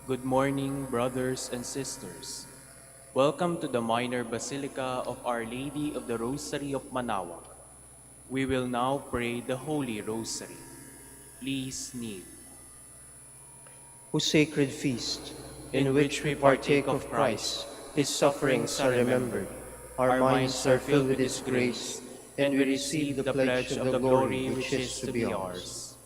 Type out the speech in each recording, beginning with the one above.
Good morning, brothers and sisters. Welcome to the Minor Basilica of Our Lady of the Rosary of Manaoag. We will now pray the Holy Rosary. Please kneel. Whose sacred feast, In in which which we we partake partake of of Christ, Christ, His His sufferings are remembered, our our minds minds are are filled filled with with His His grace, grace, and and we we receive receive the the pledge pledge of of the the glory glory which which is is to to be be ours. ours.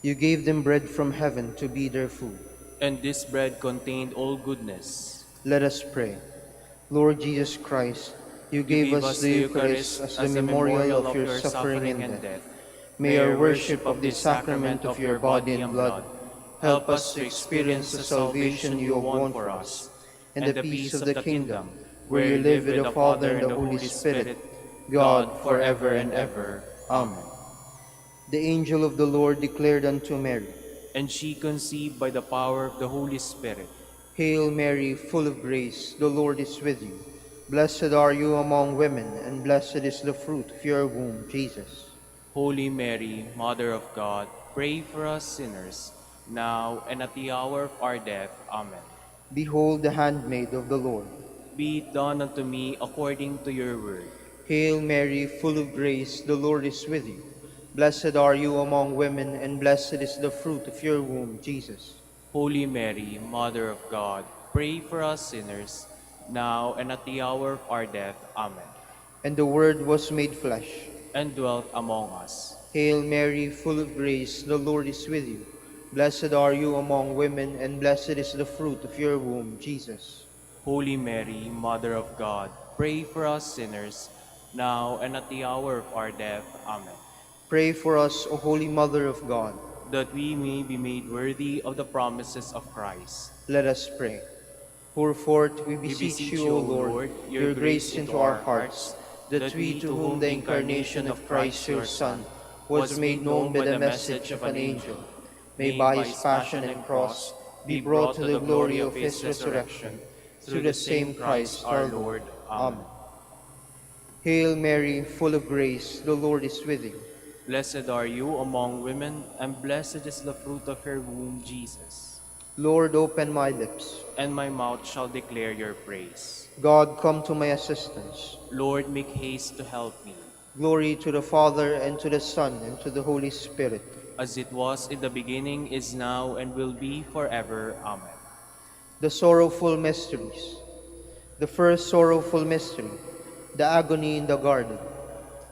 You gave them bread from heaven to be their food. And this bread contained all goodness. Let us pray. Lord Jesus Christ, you You gave gave us us the the Eucharist Eucharist as the as a memorial memorial of of your your suffering suffering and and death. death. May May our our worship worship of of this this sacrament sacrament of of your your body body and and blood blood help help us us to to experience experience the the salvation salvation you you have won won for for us, us and the and the peace peace of of the the kingdom, kingdom, where where you you live live with with the the Father Father and and the the Holy Holy Spirit, Spirit, God, God, forever forever and and ever. ever. Amen. Amen. The angel of the Lord declared unto Mary, And she conceived by the power of the Holy Spirit. Hail Mary, full of grace, the Lord is with you. Blessed are you among women, and blessed is the fruit of your womb, Jesus. Holy Mary, Mother of God, pray for us sinners, now and at the hour of our death. Amen. Behold the handmaid of the Lord. Be it done unto me according to your word. Hail Mary, full of grace, the Lord is with you. Blessed are you among women, and blessed is the fruit of your womb, Jesus. Holy Mary, Mother of God, pray for us sinners, now and at the hour of our death. Amen. And the Word was made flesh. And dwelt among us. Hail Mary, full of grace, the Lord is with you. Blessed are you among women, and blessed is the fruit of your womb, Jesus. Holy Mary, Mother of God, pray for us sinners, now and at the hour of our death. Amen. Pray for us, O Holy Mother of God. That we may be made worthy of the promises of Christ. Let us pray. Pour forth, we We beseech beseech you, you, O O Lord, Lord, your your grace grace into into our our hearts, hearts, that that we, we, to to whom whom the the incarnation incarnation of of Christ Christ your your Son Son was was made made known known by by the the message message of of an an angel, angel, may may by by his his passion passion and and cross cross be be brought brought to to the the glory glory of of his his resurrection, resurrection, through through the the same same Christ Christ our our Lord. Lord. Amen. Amen. Hail Mary, full of grace, the Lord is with you. Blessed are you among women, and blessed is the fruit of your womb, Jesus. Lord, open my lips. And my mouth shall declare your praise. God, come to my assistance. Lord, make haste to help me. Glory to the Father, and to the Son, and to the Holy Spirit. As it was in the beginning, is now, and will be forever. Amen. The sorrowful mysteries. The first sorrowful mystery, the agony in the garden.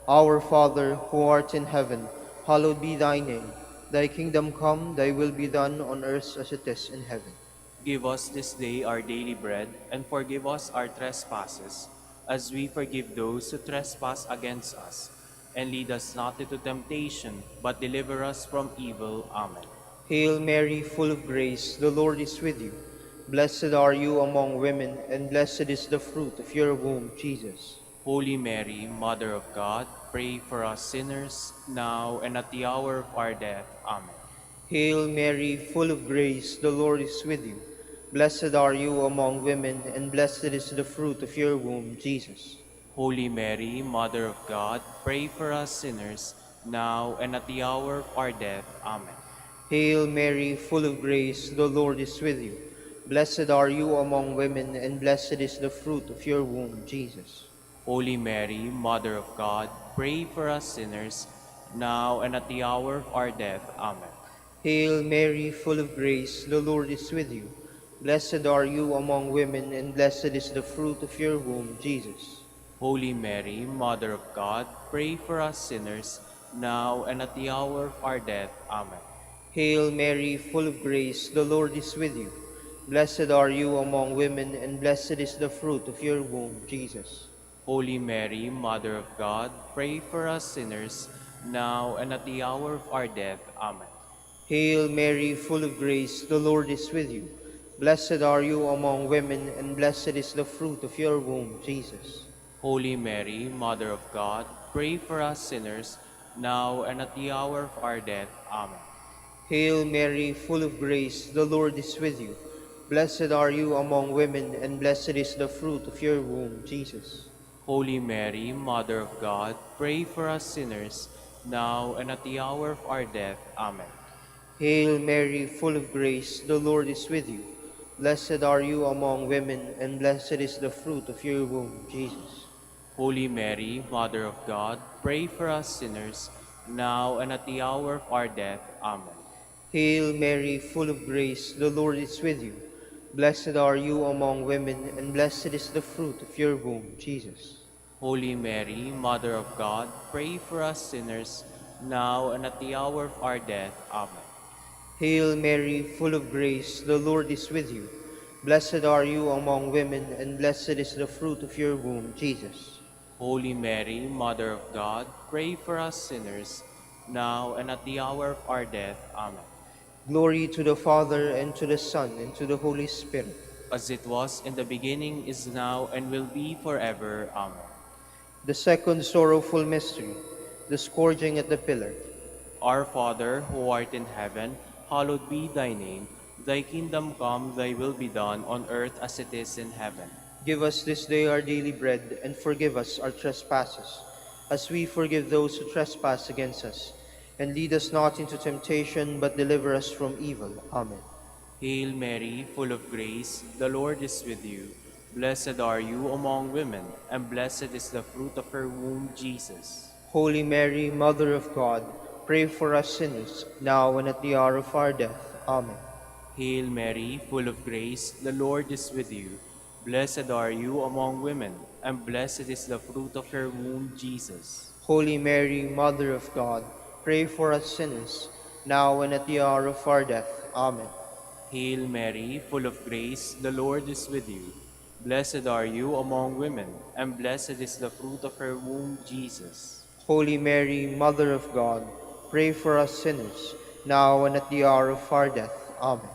Our Father, who art in heaven, hallowed be thy name. Thy kingdom come, thy will be done on earth as it is in heaven. Give us this day our daily bread, and forgive us our trespasses, as we forgive those who trespass against us. And lead us not into temptation, but deliver us from evil. Amen. Hail Mary, full of grace, the Lord is with you. Blessed are you among women, and blessed is the fruit of your womb, Jesus. Holy Mary, Mother of God, pray for us sinners, now and at the hour of our death. Amen. Hail Mary, full of grace, the Lord is with you. Blessed are you among women, and blessed is the fruit of your womb, Jesus. Holy Mary, Mother of God, pray for us sinners, now and at the hour of our death. Amen. Hail Mary, full of grace, the Lord is with you. Blessed are you among women, and blessed is the fruit of your womb, Jesus. Holy Mary, Mother of God, pray for us sinners, now and at the hour of our death. Amen. Hail Mary, full of grace, the Lord is with you. Blessed are you among women, and blessed is the fruit of your womb, Jesus. Holy Mary, Mother of God, pray for us sinners, now and at the hour of our death. Amen. Hail Mary, full of grace, the Lord is with you. Blessed are you among women, and blessed is the fruit of your womb, Jesus. Holy Mary, Mother of God, pray for us sinners, now and at the hour of our death. Amen. Hail Mary, full of grace, the Lord is with you. Blessed are you among women, and blessed is the fruit of your womb, Jesus. Holy Mary, Mother of God, pray for us sinners, now and at the hour of our death. Amen. Hail Mary, full of grace, the Lord is with you. Blessed are you among women, and blessed is the fruit of your womb, Jesus. Holy Mary, Mother of God, pray for us sinners, now and at the hour of our death. Amen. Hail Mary, full of grace, the Lord is with you. Blessed are you among women, and blessed is the fruit of your womb, Jesus. Holy Mary, Mother of God, pray for us sinners, now and at the hour of our death. Amen. Hail Mary, full of grace, the Lord is with you. Blessed are you among women, and blessed is the fruit of your womb, Jesus. Holy Mary, Mother of God, pray for us sinners, now and at the hour of our death. Amen. Hail Mary, full of grace, the Lord is with you. Blessed are you among women, and blessed is the fruit of your womb, Jesus. Holy Mary, Mother of God, pray for us sinners, now and at the hour of our death. Amen. Glory to the Father, and to the Son, and to the Holy Spirit. As it was in the beginning, is now, and will be forever. Amen. The second sorrowful mystery, the scourging at the pillar. Our Father, who art in heaven, hallowed be thy name. Thy kingdom come, thy will be done, on earth as it is in heaven. Give us this day our daily bread, and forgive us our trespasses, as we forgive those who trespass against us. And lead us not into temptation, but deliver us from evil. Amen. Hail Mary, full of grace, the Lord is with you. Blessed are you among women, and blessed is the fruit of her womb, Jesus. Holy Mary, Mother of God, pray for us sinners, now and at the hour of our death. Amen. Hail Mary, full of grace, the Lord is with you. Blessed are you among women, and blessed is the fruit of her womb, Jesus. Holy Mary, Mother of God, pray for us sinners, now and at the hour of our death. Amen. Hail Mary, full of grace, the Lord is with you. Blessed are you among women, and blessed is the fruit of her womb, Jesus. Holy Mary, Mother of God, pray for us sinners, now and at the hour of our death. Amen.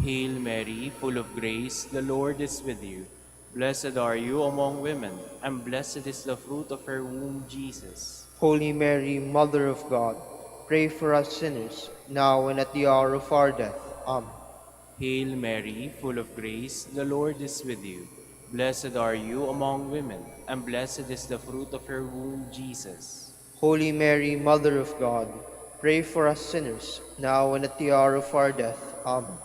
Hail Mary, full of grace, the Lord is with you. Blessed are you among women, and blessed is the fruit of her womb, Jesus. Holy Mary, Mother of God, pray for us sinners, now and at the hour of our death. Amen. Hail Mary, full of grace, the Lord is with you. Blessed are you among women, and blessed is the fruit of her womb, Jesus. Holy Mary, Mother of God, pray for us sinners, now and at the hour of our death. Amen.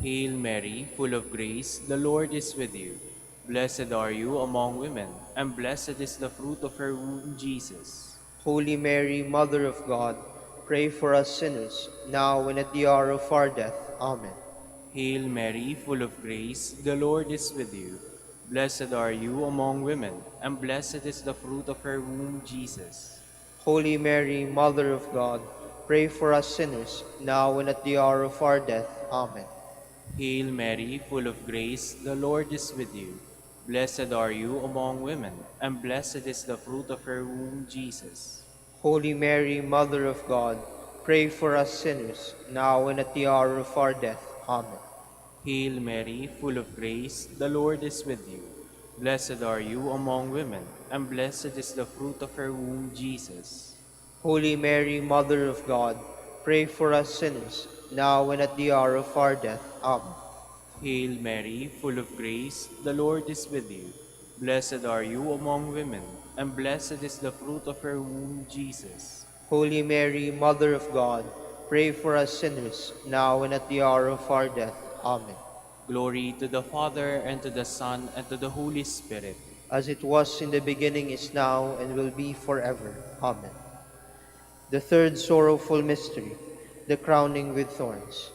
Hail Mary, full of grace, the Lord is with you. Blessed are you among women, and blessed is the fruit of her womb, Jesus. Holy Mary, Mother of God, pray for us sinners, now and at the hour of our death. Amen. Hail Mary, full of grace, the Lord is with you. Blessed are you among women, and blessed is the fruit of her womb, Jesus. Holy Mary, Mother of God, pray for us sinners, now and at the hour of our death. Amen. Hail Mary, full of grace, the Lord is with you. Blessed are you among women, and blessed is the fruit of her womb, Jesus. Holy Mary, Mother of God, pray for us sinners, now and at the hour of our death. Amen. Hail Mary, full of grace, the Lord is with you. Blessed are you among women, and blessed is the fruit of her womb, Jesus. Holy Mary, Mother of God, pray for us sinners, now and at the hour of our death. Amen. Hail Mary, full of grace, the Lord is with you. Blessed are you among women, and blessed is the fruit of her womb, Jesus. Holy Mary, Mother of God, pray for us sinners, now and at the hour of our death. Amen. Glory to the Father, and to the Son, and to the Holy Spirit. As it was in the beginning, is now, and will be forever. Amen. The third sorrowful mystery, the crowning with thorns.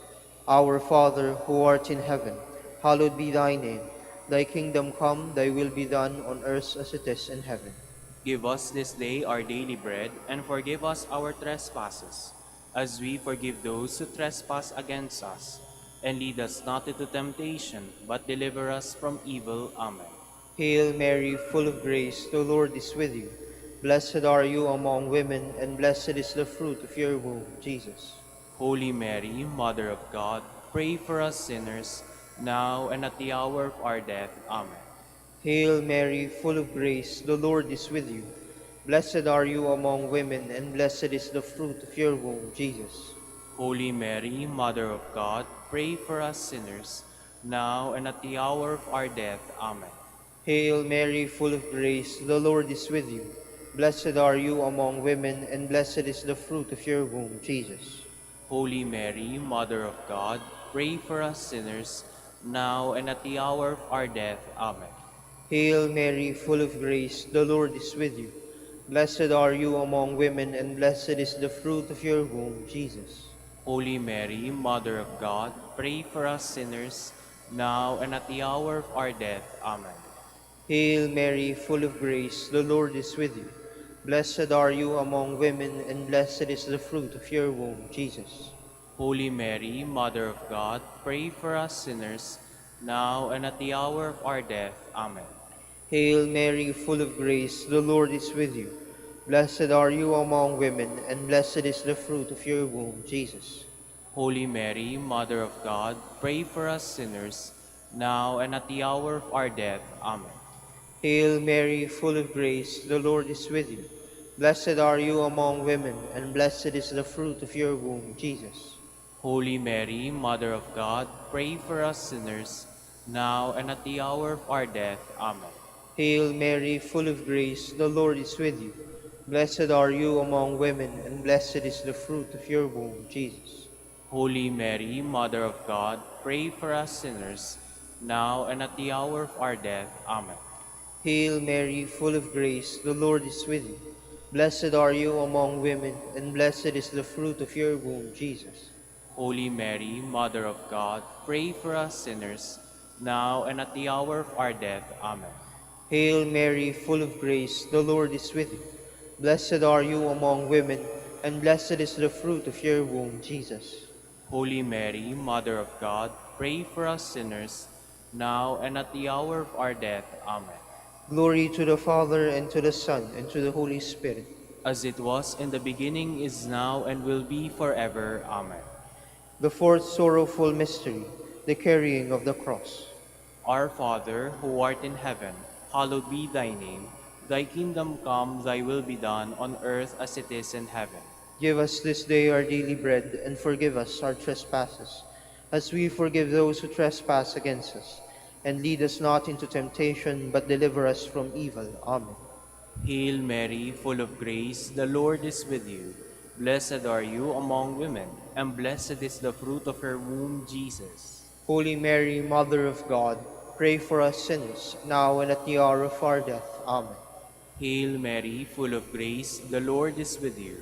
Our Father, who art in heaven, hallowed be thy name. Thy kingdom come, thy will be done on earth as it is in heaven. Give us this day our daily bread, and forgive us our trespasses, as we forgive those who trespass against us. And lead us not into temptation, but deliver us from evil. Amen. Hail Mary, full of grace, the Lord is with you. Blessed are you among women, and blessed is the fruit of your womb, Jesus. Holy Mary, Mother of God, pray for us sinners, now and at the hour of our death. Amen. Hail Mary, full of grace, the Lord is with you. Blessed are you among women, and blessed is the fruit of your womb, Jesus. Holy Mary, Mother of God, pray for us sinners, now and at the hour of our death. Amen. Hail Mary, full of grace, the Lord is with you. Blessed are you among women, and blessed is the fruit of your womb, Jesus. Holy Mary, Mother of God, pray for us sinners, now and at the hour of our death. Amen. Hail Mary, full of grace, the Lord is with you. Blessed are you among women, and blessed is the fruit of your womb, Jesus. Holy Mary, Mother of God, pray for us sinners, now and at the hour of our death. Amen. Hail Mary, full of grace, the Lord is with you. Blessed are you among women, and blessed is the fruit of your womb, Jesus. Holy Mary, Mother of God, pray for us sinners, now and at the hour of our death. Amen. Hail Mary, full of grace, the Lord is with you. Blessed are you among women, and blessed is the fruit of your womb, Jesus. Holy Mary, Mother of God, pray for us sinners, now and at the hour of our death. Amen. Hail Mary, full of grace, the Lord is with you. Blessed are you among women, and blessed is the fruit of your womb, Jesus. Holy Mary, Mother of God, pray for us sinners, now and at the hour of our death. Amen. Hail Mary, full of grace, the Lord is with you. Blessed are you among women, and blessed is the fruit of your womb, Jesus. Holy Mary, Mother of God, pray for us sinners, now and at the hour of our death. Amen. Hail Mary, full of grace, the Lord is with you. Blessed are you among women, and blessed is the fruit of your womb, Jesus. Holy Mary, Mother of God, pray for us sinners, now and at the hour of our death. Amen. Hail Mary, full of grace, the Lord is with you. Blessed are you among women, and blessed is the fruit of your womb, Jesus. Holy Mary, Mother of God, pray for us sinners, now and at the hour of our death. Amen. Glory to the Father, and to the Son, and to the Holy Spirit. As it was in the beginning, is now, and will be forever. Amen. The fourth sorrowful mystery, the carrying of the cross. Our Father, who art in heaven, hallowed be thy name. Thy kingdom come, thy will be done, on earth as it is in heaven. Give us this day our daily bread, and forgive us our trespasses, as we forgive those who trespass against us. And lead us not into temptation, but deliver us from evil. Amen. Hail Mary, full of grace, the Lord is with you. Blessed are you among women, and blessed is the fruit of your womb, Jesus. Holy Mary, Mother of God, pray for us sinners, now and at the hour of our death. Amen. Hail Mary, full of grace, the Lord is with you.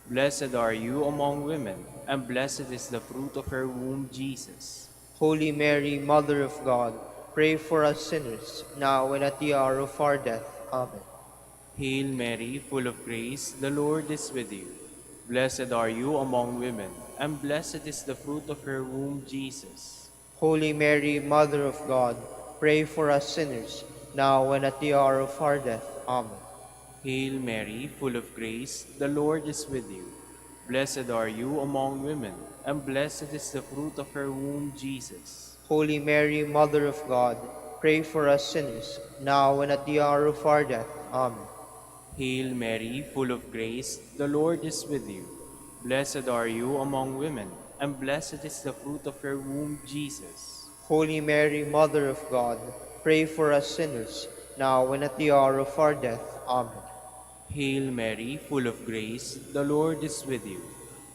Blessed are you among women, and blessed is the fruit of your womb, Jesus. Holy Mary, Mother of God, pray for us sinners, now and at the hour of our death. Amen. Hail Mary, full of grace, the Lord is with you. Blessed are you among women, and blessed is the fruit of your womb, Jesus. Holy Mary, Mother of God, pray for us sinners, now and at the hour of our death. Amen. Hail Mary, full of grace, the Lord is with you. Blessed are you among women, and blessed is the fruit of your womb, Jesus. Holy Mary, Mother of God, pray for us sinners, now and at the hour of our death. Amen. Hail Mary, full of grace, the Lord is with you. Blessed are you among women, and blessed is the fruit of your womb, Jesus. Holy Mary, Mother of God, pray for us sinners, now and at the hour of our death. Amen. Hail Mary, full of grace, the Lord is with you.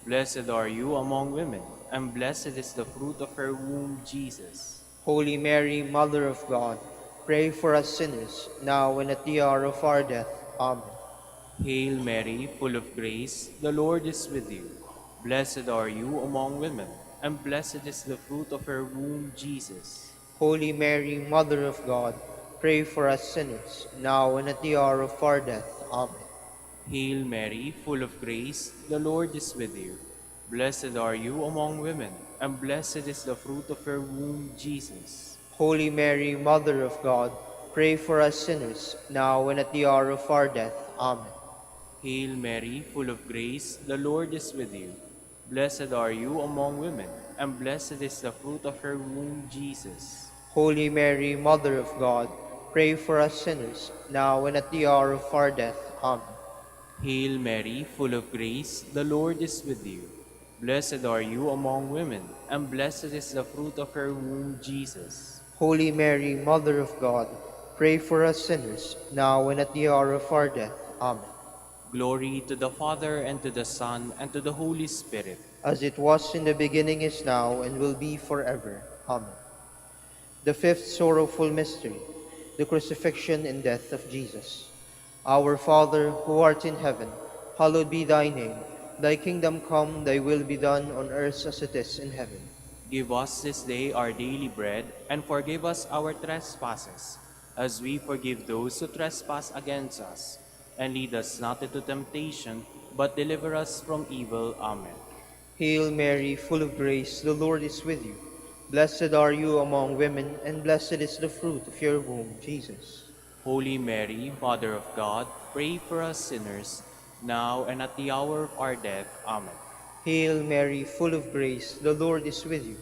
Blessed are you among women, and blessed is the fruit of your womb, Jesus. Holy Mary, Mother of God, pray for us sinners, now and at the hour of our death. Amen. Hail Mary, full of grace, the Lord is with you. Blessed are you among women, and blessed is the fruit of your womb, Jesus. Holy Mary, Mother of God, pray for us sinners, now and at the hour of our death. Amen. Hail Mary, full of grace, the Lord is with you. Blessed are you among women, and blessed is the fruit of your womb, Jesus. Holy Mary, Mother of God, pray for us sinners, now and at the hour of our death. Amen. Hail Mary, full of grace, the Lord is with you. Blessed are you among women, and blessed is the fruit of your womb, Jesus. Holy Mary, Mother of God, pray for us sinners, now and at the hour of our death. Amen. Hail Mary, full of grace, the Lord is with you. Blessed are you among women, and blessed is the fruit of your womb, Jesus. Holy Mary, Mother of God, pray for us sinners, now and at the hour of our death. Amen. Glory to the Father, and to the Son, and to the Holy Spirit. As it was in the beginning, is now, and will be forever. Amen. The fifth sorrowful mystery, the crucifixion and death of Jesus. Our Father, who art in heaven, hallowed be thy name. Thy kingdom come, thy will be done on earth as it is in heaven. Give us this day our daily bread, and forgive us our trespasses, as we forgive those who trespass against us. And lead us not into temptation, but deliver us from evil. Amen. Hail Mary, full of grace, the Lord is with you. Blessed are you among women, and blessed is the fruit of your womb, Jesus. Holy Mary, Mother of God, pray for us sinners, now and at the hour of our death. Amen. Hail Mary, full of grace, the Lord is with you.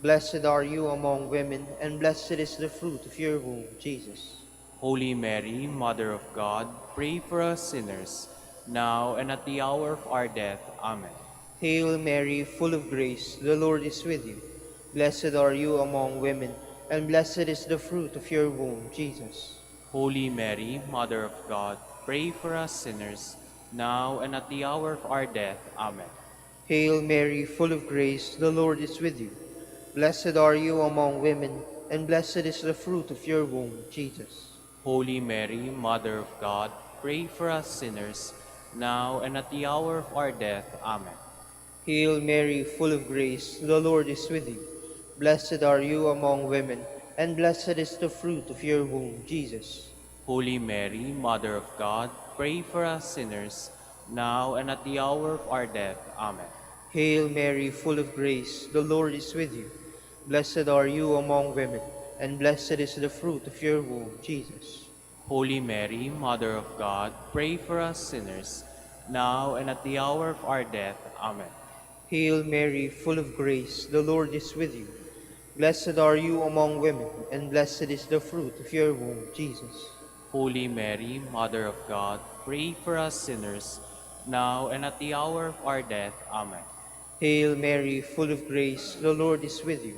Blessed are you among women, and blessed is the fruit of your womb, Jesus. Holy Mary, Mother of God, pray for us sinners, now and at the hour of our death. Amen. Hail Mary, full of grace, the Lord is with you. Blessed are you among women, and blessed is the fruit of your womb, Jesus. Holy Mary, Mother of God, pray for us sinners, now and at the hour of our death. Amen. Hail Mary, full of grace, the Lord is with you. Blessed are you among women, and blessed is the fruit of your womb, Jesus. Holy Mary, Mother of God, pray for us sinners, now and at the hour of our death. Amen. Hail Mary, full of grace, the Lord is with you. Blessed are you among women, and blessed is the fruit of your womb, Jesus. Holy Mary, Mother of God, pray for us sinners, now and at the hour of our death. Amen. Hail Mary, full of grace, the Lord is with you. Blessed are you among women, and blessed is the fruit of your womb, Jesus. Holy Mary, Mother of God, pray for us sinners, now and at the hour of our death. Amen. Hail Mary, full of grace, the Lord is with you. Blessed are you among women, and blessed is the fruit of your womb, Jesus. Holy Mary, Mother of God, pray for us sinners, now and at the hour of our death. Amen. Hail Mary, full of grace, the Lord is with you.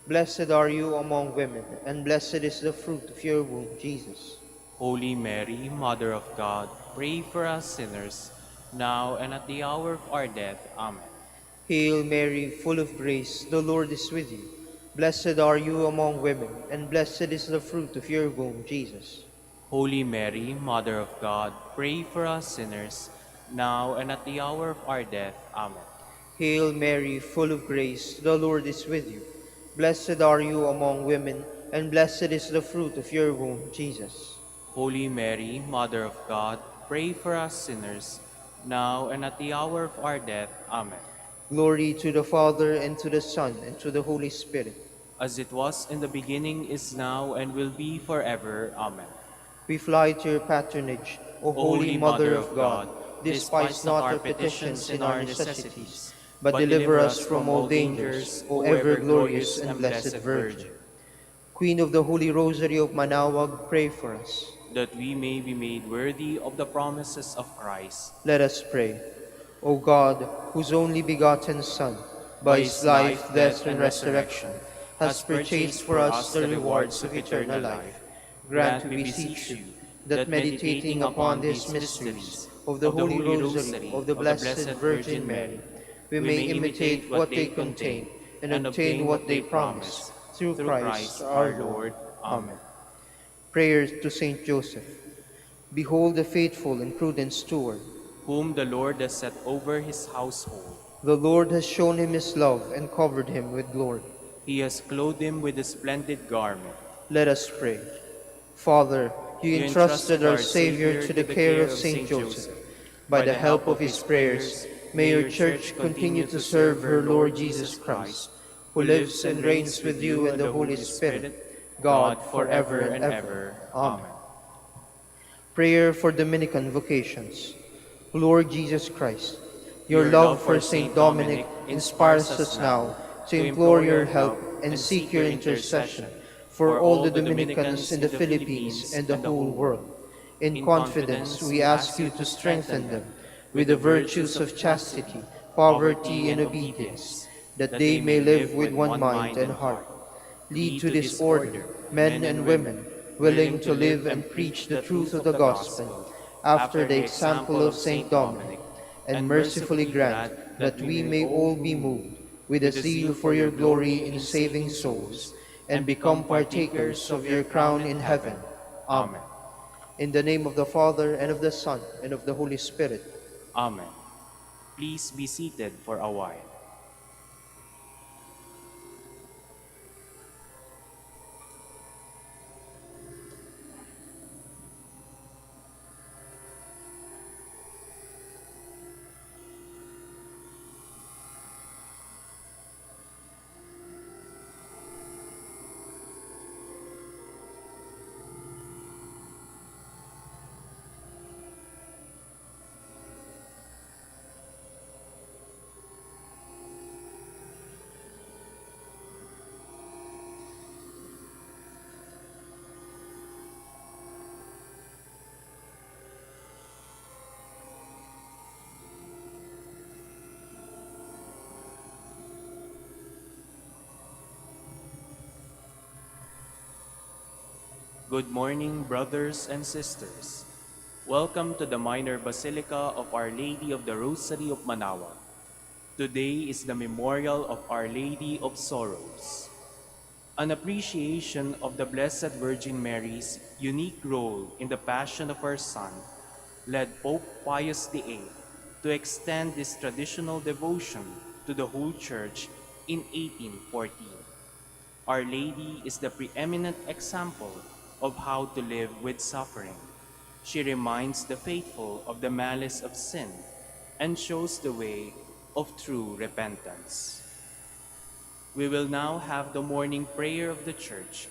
Blessed are you among women, and blessed is the fruit of your womb, Jesus. Holy Mary, Mother of God, pray for us sinners, now and at the hour of our death. Amen. Hail Mary, full of grace, the Lord is with you. Blessed are you among women, and blessed is the fruit of your womb, Jesus. Holy Mary, Mother of God, pray for us sinners, now and at the hour of our death. Amen. Hail Mary, full of grace, the Lord is with you. Blessed are you among women, and blessed is the fruit of your womb, Jesus. Holy Mary, Mother of God, pray for us sinners, now and at the hour of our death. Amen. Glory to the Father, and to the Son, and to the Holy Spirit. As it was in the beginning, is now, and will be forever. Amen. We fly to your patronage, O O Holy Holy Mother Mother of of God. God, Despise despise not not our our petitions petitions in and our our necessities, necessities, but but deliver deliver us us from from all all dangers, dangers, O O ever ever glorious glorious and and blessed blessed Virgin. Virgin, Queen of the Holy Rosary of Manaoag, pray for us. that we may be made worthy of the promises of Christ. Let us pray. O God, whose only begotten Son, by By his his life, life, death, death, and and resurrection, resurrection, has has purchased purchased for for us us the the rewards rewards of of eternal eternal life, life. grant, Grant, we we beseech beseech you, you, that that meditating meditating upon upon these these mysteries mysteries of the of the Holy Holy Rosary Rosary of the of the Blessed Blessed Virgin Virgin Mary, Mary, we we may may imitate imitate what what they they contain contain and and obtain obtain what what they they promise, promise. through Through Christ Christ our our Lord. Lord. Amen. Amen. Prayers to Saint Joseph. Behold the faithful and prudent steward. Whom the Lord has set over his household. The Lord has shown him his love and covered him with glory. He has clothed him with a splendid garment. Let us pray. Father, you You entrusted entrusted our our Savior Savior to to the the care care of of Saint Saint Joseph. Joseph. By By the the help help of of his his prayers, prayers, may may your your Church church continue continue to to serve serve her her Lord Lord Jesus Jesus Christ, Christ, who who lives lives and and reigns reigns with with you you and and the the Holy Holy Spirit, Spirit, God, God forever forever and and ever. ever. Amen. Amen. Prayer for Dominican vocations. Lord Jesus Christ, your Your love love for for Saint Saint Dominic Dominic inspires inspires us us now now to to implore implore your your help help and and seek seek your your intercession intercession for for all all the the Dominicans Dominicans in the in the Philippines Philippines and the and the whole whole world. world. In In confidence, confidence, we we ask ask you you to to strengthen strengthen them them with with the the virtues virtues of of chastity, chastity, poverty, poverty, and and obedience, obedience, that that they they may may live live with with one one mind mind and and heart. heart. Lead Lead to to this this order order men men and and women women, willing willing to to live live and and preach preach the the truth truth of of the the gospel gospel, after after the the example example of of Saint Saint Dominic, Dominic, and and mercifully mercifully grant grant that that we we may may all all be be moved moved with a with a zeal zeal for for your your glory glory in in saving saving souls, souls, and become partakers of your crown in heaven. Amen. Amen. In the name of the Father, and of the Son, and of the Holy Spirit. Amen. Please be seated for a while. Good morning, brothers and sisters. Welcome to the Minor Basilica of Our Lady of the Rosary of Manaoag. Today is the memorial of Our Lady of Sorrows. An appreciation of the Blessed Virgin Mary's unique role in the Passion of her Son led Pope Pius VIII to extend this traditional devotion to the whole Church in 1814. Our Lady is the preeminent example of how to live with suffering. She reminds the faithful of the malice of sin and shows the way of true repentance. We will now have the morning prayer of the Church,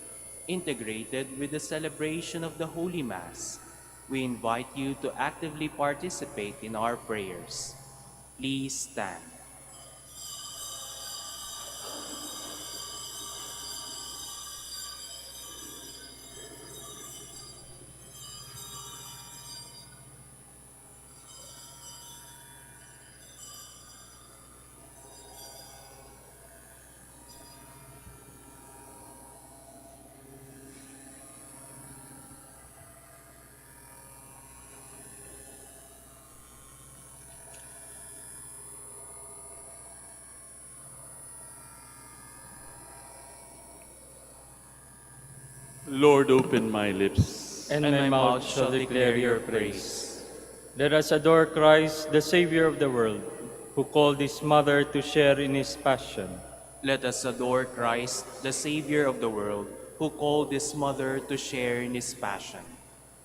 integrated with the celebration of the Holy Mass. We invite you to actively participate in our prayers. Please stand. Lord, open my lips. And And my my mouth mouth shall declare your praise. praise. Let us adore Christ, the Savior of the world, who called his mother to share in his passion. Let us adore Christ, the Savior of the world, who called his mother to share in his passion.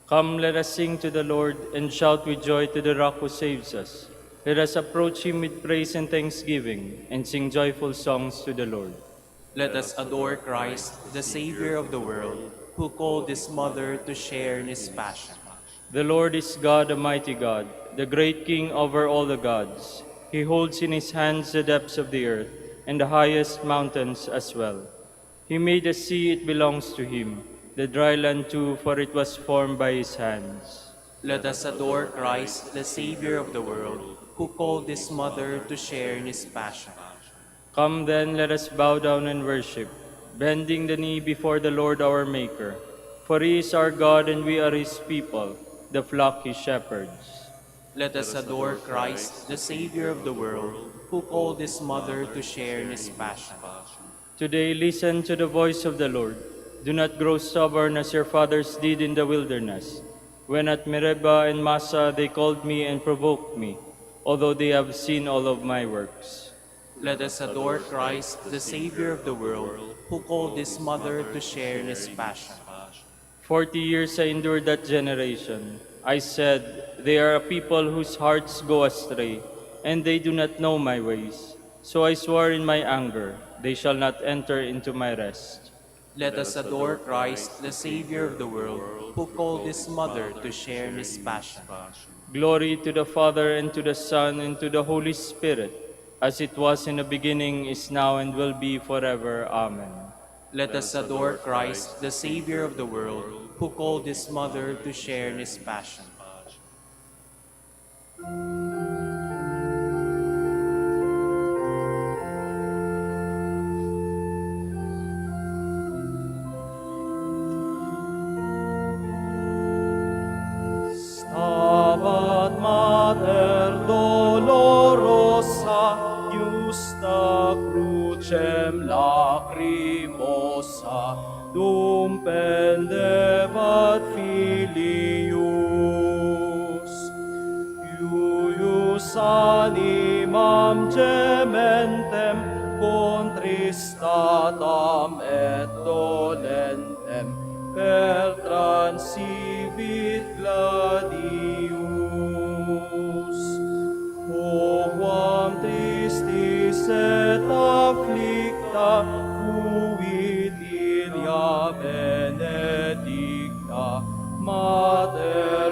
Come, let us sing to the Lord and shout with joy to the rock who saves us. Let us approach him with praise and thanksgiving and sing joyful songs to the Lord. Let us adore Christ, the Savior of the world, who called his mother to share in his passion. The Lord is God, a mighty God, the great King over all the gods. He holds in his hands the depths of the earth and the highest mountains as well. He made the sea, it belongs to him, the dry land too, for it was formed by his hands. Let us adore Christ, the Savior of the world, who called his mother to share in his passion. Come then, let us bow down and worship, bending the knee before the Lord our Maker. For he is our God and we are his people, the flock he shepherds. Let us adore Christ, the Savior of the world, who called his mother to share in his passion. Today listen to the voice of the Lord. Do not grow stubborn as your fathers did in the wilderness. When at Meribah and Massa they called me and provoked me, although they have seen all of my works. Let us adore Christ, the Savior of the world, who called his mother to share in his passion. 40 years I endured that generation. I said, they are a people whose hearts go astray, and they do not know my ways. So I swore in my anger, they shall not enter into my rest. Let us adore Christ, the Savior of the world, who called his mother to share in his passion. Glory to the Father, and to the Son, and to the Holy Spirit, as it was in the beginning, is now, and will be forever. Amen. Let us adore Christ, the Savior of the world, who called his mother to share in his passion. Stabat Mater Dolorosa, Justa crucem lacrimosa, dum pendebat filius. Iuius animam gementem, contristatam et dolentem, per transivit gladius. O quam tristis et afflicta, fuit Ilia benedicta, Mater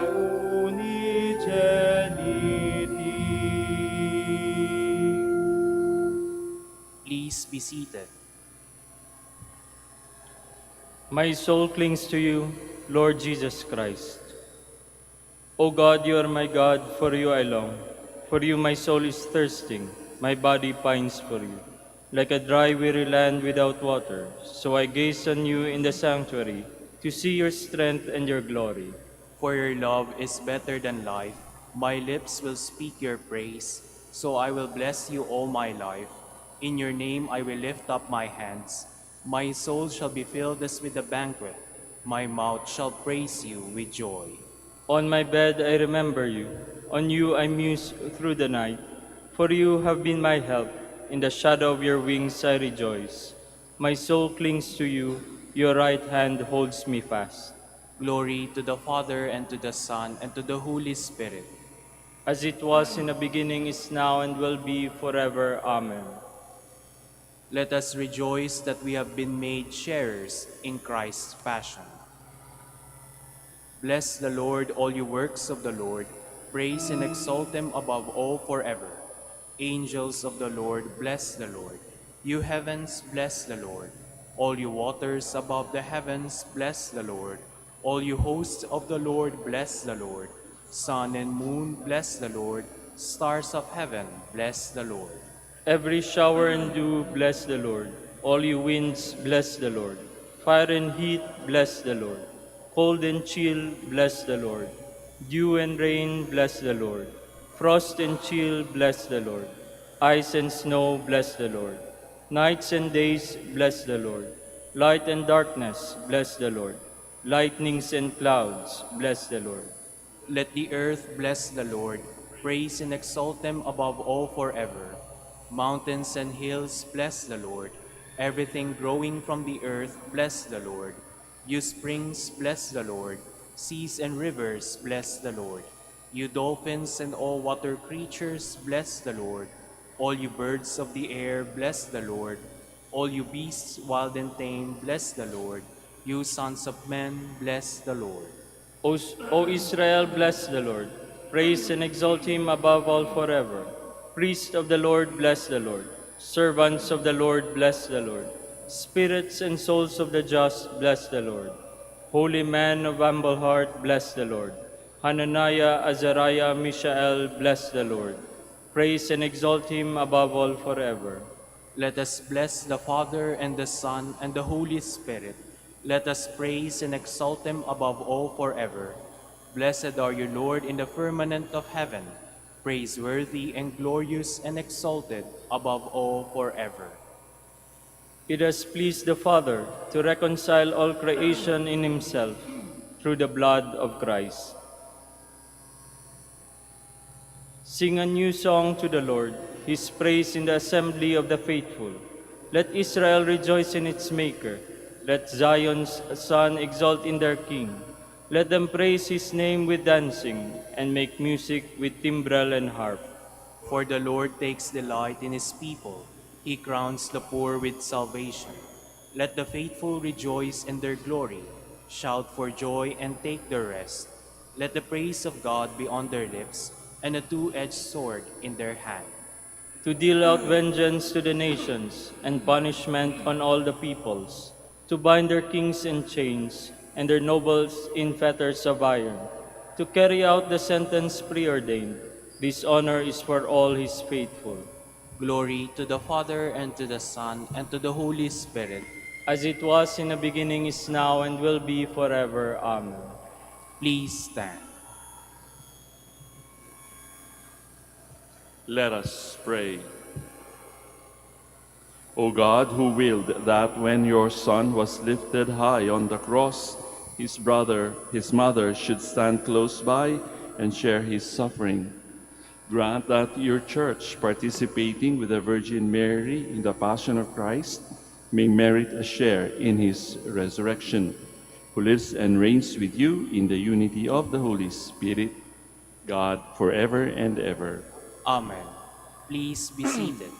unigeniti. Please be seated. My soul clings to you, Lord Jesus Christ. O God, you are my God, for you I long. For you my soul is thirsting, my body pines for you. Like a dry, weary land without water, so I gaze on you in the sanctuary, to see your strength and your glory. For your love is better than life. My lips will speak your praise. So I will bless you all my life. In your name I will lift up my hands. My soul shall be filled as with a banquet. My mouth shall praise you with joy. On my bed I remember you, on you I muse through the night. For you have been my help, in the shadow of your wings I rejoice. My soul clings to you, your right hand holds me fast. Glory to the Father, and to the Son, and to the Holy Spirit. As it was in the beginning, is now, and will be forever. Amen. Let us rejoice that we have been made sharers in Christ's passion. Bless the Lord, all you works of the Lord. Praise and exalt him above all forever. Angels of the Lord, bless the Lord. You heavens, bless the Lord. All you waters above the heavens, bless the Lord. All you hosts of the Lord, bless the Lord. Sun and moon, bless the Lord. Stars of heaven, bless the Lord. Every shower and dew, bless the Lord. All you winds, bless the Lord. Fire and heat, bless the Lord. Cold and chill, bless the Lord. Dew and rain, bless the Lord. Frost and chill, bless the Lord. Ice and snow, bless the Lord. Nights and days, bless the Lord. Light and darkness, bless the Lord. Lightnings and clouds, bless the Lord. Let the earth bless the Lord. Praise and exalt him above all forever. Mountains and hills, bless the Lord. Everything growing from the earth, bless the Lord. You springs, bless the Lord. Seas and rivers, bless the Lord. You dolphins and all water creatures, bless the Lord. All you birds of the air, bless the Lord. All you beasts, wild and tame, bless the Lord. You sons of men, bless the Lord. O Israel, bless the Lord. Praise and exalt him above all forever. Priests of the Lord, bless the Lord. Servants of the Lord, bless the Lord. Spirits and souls of the just, bless the Lord. Holy men of humble heart, bless the Lord. Hananiah, Azariah, Mishael, bless the Lord. Praise and exalt him above all forever. Let us bless the Father, and the Son, and the Holy Spirit. Let us praise and exalt him above all forever. Blessed are you, Lord, in the firmament of heaven, praiseworthy and glorious and exalted above all forever. It has pleased the Father to reconcile all creation in himself through the blood of Christ. Sing a new song to the Lord, his praise in the assembly of the faithful. Let Israel rejoice in its Maker. Let Zion's son exult in their King. Let them praise his name with dancing, and make music with timbrel and harp. For the Lord takes delight in his people. He crowns the poor with salvation. Let the faithful rejoice in their glory. Shout for joy and take their rest. Let the praise of God be on their lips, and a two-edged sword in their hand. To deal out vengeance to the nations, and punishment on all the peoples, to bind their kings in chains, and their nobles in fetters of iron, to carry out the sentence preordained. This honor is for all his faithful. Glory to the Father, and to the Son, and to the Holy Spirit. As it was in the beginning, is now, and will be forever. Amen. Please stand. Let us pray. O God, who willed that when your Son was lifted high on the cross, his mother should stand close by and share his suffering, grant that your Church, participating with the Virgin Mary in the Passion of Christ, may merit a share in his resurrection, who lives and reigns with you in the unity of the Holy Spirit, God, forever and ever. Amen. Please be seated.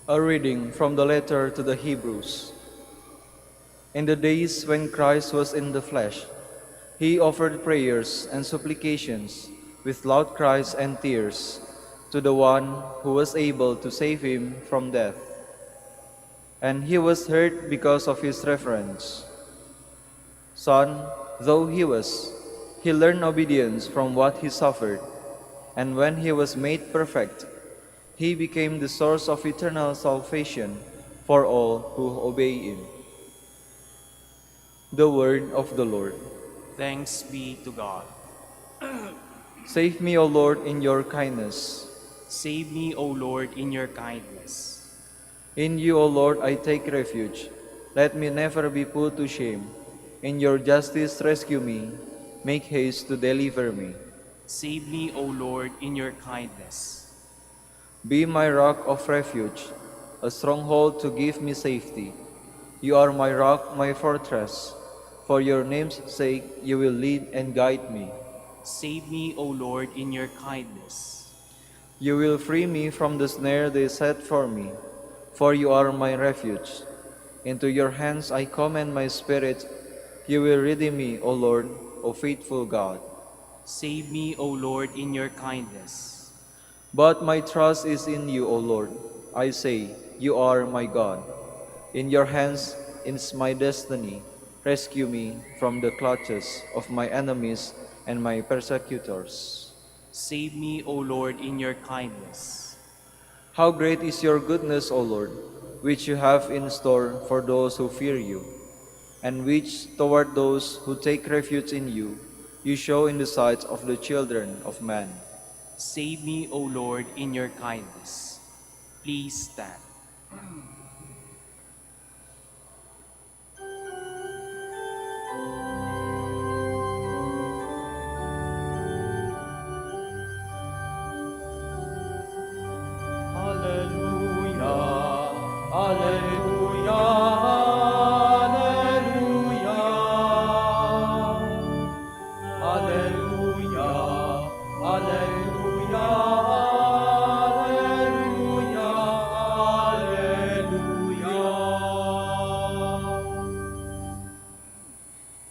A reading from the letter to the Hebrews. In the days when Christ was in the flesh, he offered prayers and supplications with loud cries and tears to the one who was able to save him from death. And he was heard because of his reverence. Son, though he was, he learned obedience from what he suffered, and when he was made perfect, he became the source of eternal salvation for all who obey him. The word of the Lord. Thanks be to God. Save me, O Lord, in your kindness. Save me, O Lord, in your kindness. In you, O Lord, I take refuge. Let me never be put to shame. In your justice, rescue me. Make haste to deliver me. Save me, O Lord, in your kindness. Be my rock of refuge, a stronghold to give me safety. You are my rock, my fortress. For your name's sake, you will lead and guide me. Save me, O Lord, in your kindness. You will free me from the snare they set for me, for you are my refuge. Into your hands I commend my spirit. You will redeem me, O Lord, O faithful God. Save me, O Lord, in your kindness. But my trust is in you, O Lord. I say, you are my God. In your hands is my destiny. Rescue me from the clutches of my enemies and my persecutors. Save me, O Lord, in your kindness. How great is your goodness, O Lord, which you have in store for those who fear you, and which toward those who take refuge in you, you show in the sight of the children of man. Save me, O Lord, in your kindness. Please stand.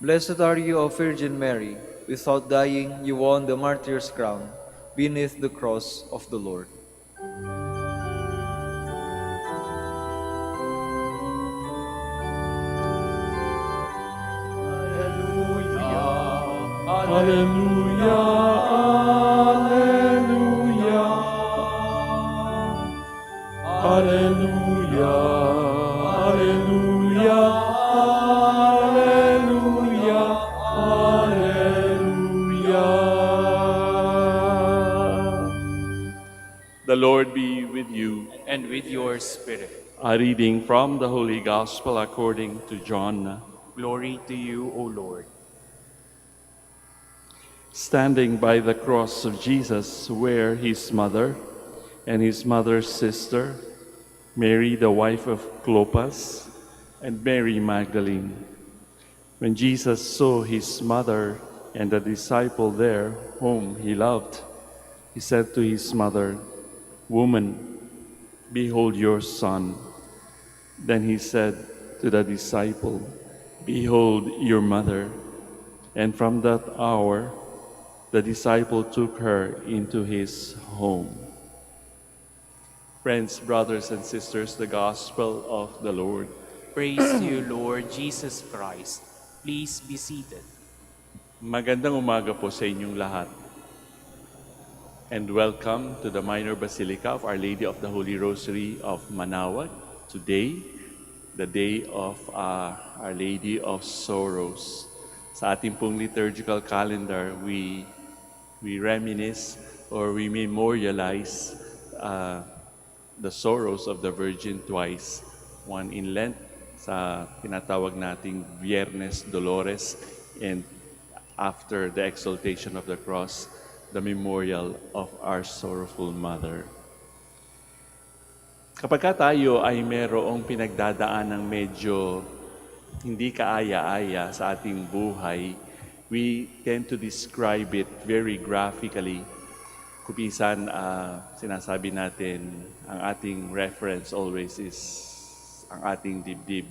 Blessed are you, O Virgin Mary. Without dying, you won the martyr's crown beneath the cross of the Lord. Hallelujah, Hallelujah, Hallelujah, Hallelujah, Hallelujah, Hallelujah. The Lord be with you. And with your spirit. A reading from the Holy Gospel according to John. Glory to you, O Lord. Standing by the cross of Jesus were his mother and his mother's sister, Mary, the wife of Clopas, and Mary Magdalene. When Jesus saw his mother and the disciple there whom he loved, he said to his mother, "Woman, behold your son." Then he said to the disciple, "Behold your mother." And from that hour, the disciple took her into his home. Friends, brothers, and sisters, the Gospel of the Lord. Praise to you, Lord Jesus Christ. Please be seated. Magandang umaga po sa inyong lahat. And welcome to the Minor Basilica of Our Lady of the Holy Rosary of Manaoag. Today, the day of Our Lady of Sorrows. Sa ating pong liturgical calendar, we reminisce or we memorialize the sorrows of the Virgin twice. One in Lent sa tinatawag nating Viernes Dolores, and after the exaltation of the cross, the memorial of our sorrowful mother. Kapag tayo ay merong pinagdadaan ng medyo hindi kaaya-aya sa ating buhay, we tend to describe it very graphically. Kupisan, sinasabi natin, ang ating reference always is ang ating dibdib.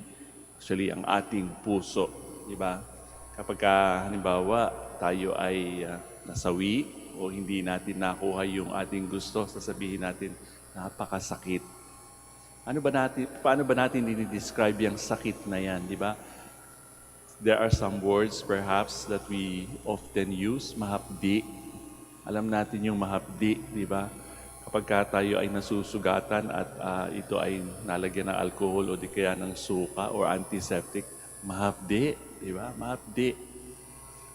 Actually, ang ating puso. Diba? Kapag halimbawa, tayo ay nasawi o hindi natin nakuha yung ating gusto, sasabihin natin, napakasakit. Paano ba natin dinidescribe yung sakit na yan, di ba? There are some words perhaps that we often use, mahapdi. Alam natin yung mahapdi, di ba? Kapag tayo ay nasusugatan at ito ay nalagyan ng alcohol o di kaya ng suka or antiseptic, mahapdi, di ba? Mahapdi.